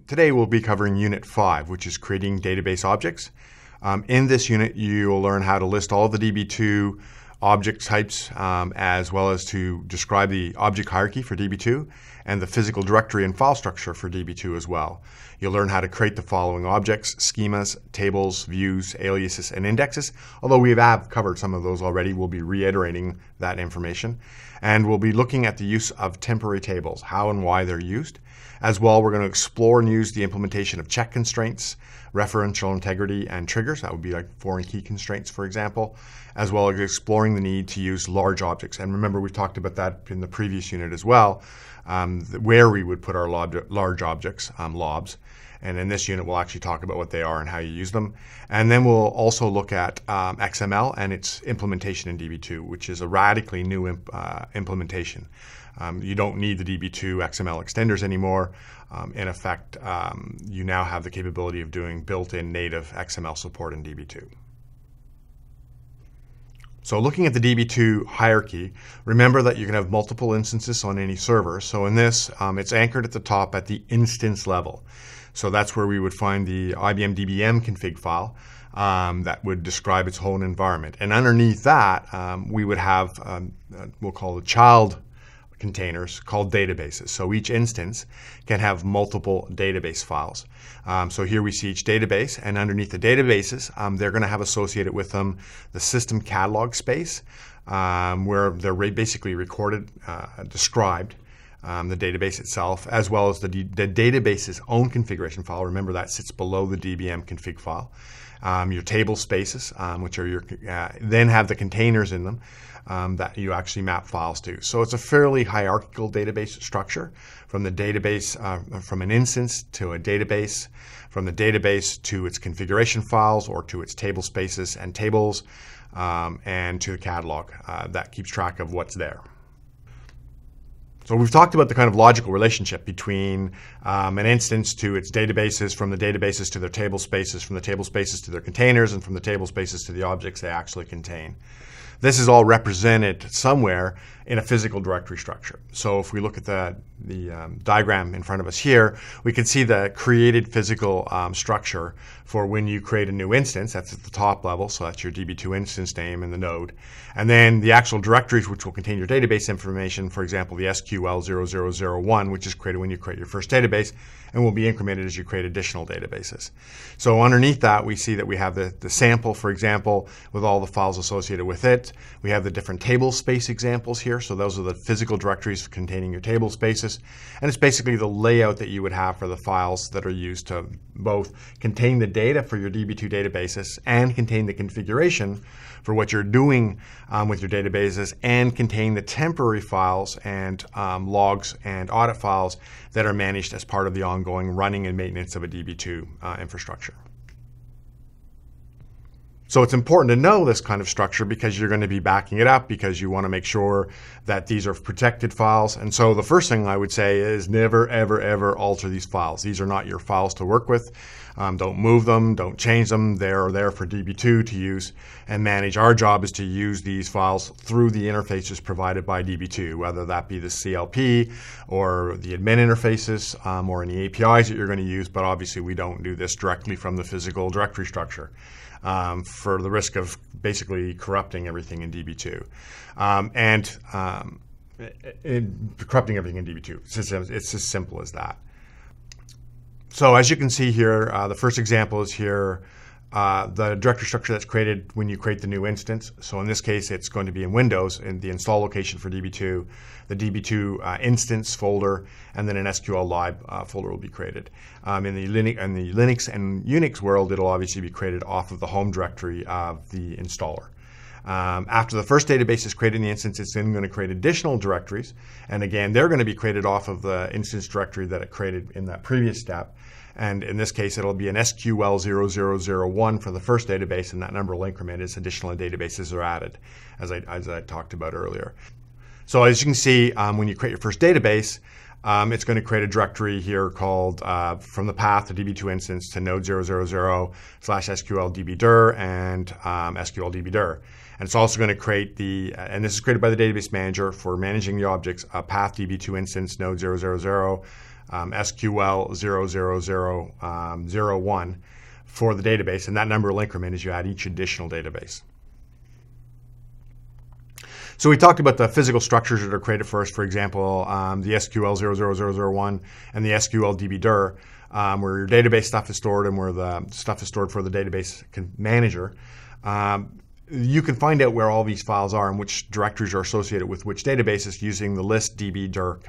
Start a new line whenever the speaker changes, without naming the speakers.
Today we'll be covering Unit 5, which is creating database objects. In this unit, you'll learn how to list all the DB2 object types, as well as to describe the object hierarchy for DB2 and the physical directory and file structure for DB2 as well. You'll learn how to create the following objects: schemas, tables, views, aliases, and indexes. Although we have covered some of those already, we'll be reiterating that information. And we'll be looking at the use of temporary tables, how and why they're used. As well, we're going to explore and use the implementation of check constraints, referential integrity, and triggers. That would be like foreign key constraints, for example, as well as exploring the need to use large objects. And remember, we've talked about that in the previous unit as well, where we would put our large objects, LOBs. And in this unit, we'll actually talk about what they are and how you use them. And then we'll also look at XML and its implementation in DB2, which is a radically new implementation. You don't need the DB2 XML extenders anymore. In effect, you now have the capability of doing built-in native XML support in DB2. So looking at the DB2 hierarchy, remember that you can have multiple instances on any server. So in this, it's anchored at the top at the instance level. So that's where we would find the IBM DBM config file that would describe its whole environment. And underneath that, we would have, we'll call it child containers called databases. So each instance can have multiple database files. So here we see each database, and underneath the databases, they're going to have associated with them the system catalog space, where they're basically recorded, described, the database itself, as well as the database's own configuration file. Remember, that sits below the DBM config file. Your table spaces, which are your, then have the containers in them that you actually map files to. So it's a fairly hierarchical database structure, from the database, from an instance to a database, from the database to its configuration files or to its table spaces and tables, and to the catalog that keeps track of what's there. So we've talked about the kind of logical relationship between an instance to its databases, from the databases to their table spaces, from the table spaces to their containers, and from the table spaces to the objects they actually contain. This is all represented somewhere in a physical directory structure. So if we look at the diagram in front of us here, we can see the created physical structure for when you create a new instance. That's at the top level, so that's your DB2 instance name and the node. And then the actual directories, which will contain your database information, for example, the SQL0001, which is created when you create your first database, and will be incremented as you create additional databases. So underneath that, we see that we have the sample, for example, with all the files associated with it. We have the different table space examples here. So those are the physical directories containing your table spaces. And it's basically the layout that you would have for the files that are used to both contain the data for your DB2 databases and contain the configuration for what you're doing with your databases, and contain the temporary files and logs and audit files that are managed as part of the ongoing running and maintenance of a DB2 infrastructure. So it's important to know this kind of structure because you're going to be backing it up, because you want to make sure that these are protected files. And so the first thing I would say is never, ever, ever alter these files. These are not your files to work with. Don't move them, don't change them. They're there for DB2 to use and manage. Our job is to use these files through the interfaces provided by DB2, whether that be the CLP or the admin interfaces or any APIs that you're going to use. But obviously we don't do this directly from the physical directory structure, for the risk of basically corrupting everything in DB2. Corrupting everything in DB2. It's as simple as that. So as you can see here, the first example is here, the directory structure that's created when you create the new instance. So in this case, it's going to be in Windows, in the install location for DB2, the DB2 instance folder, and then an SQLlib folder will be created. In the Linux and Unix world, it'll obviously be created off of the home directory of the installer. After the first database is created in the instance, it's then going to create additional directories. And again, they're going to be created off of the instance directory that it created in that previous step. And in this case, it'll be an SQL0001 for the first database, and that number will increment as additional databases are added, as I talked about earlier. So as you can see, when you create your first database, it's going to create a directory here called, from the path, the DB2 instance, to node 000/SQLDBdir and SQLDBdir. And it's also going to create and this is created by the database manager for managing the objects, a path DB2 instance, node 000, SQL 00001 for the database, and that number will increment as you add each additional database. So we talked about the physical structures that are created first, for example, the SQL 00001 and the SQL DB-dir, where your database stuff is stored and where the stuff is stored for the database manager. You can find out where all these files are and which directories are associated with which databases using the list DB-dir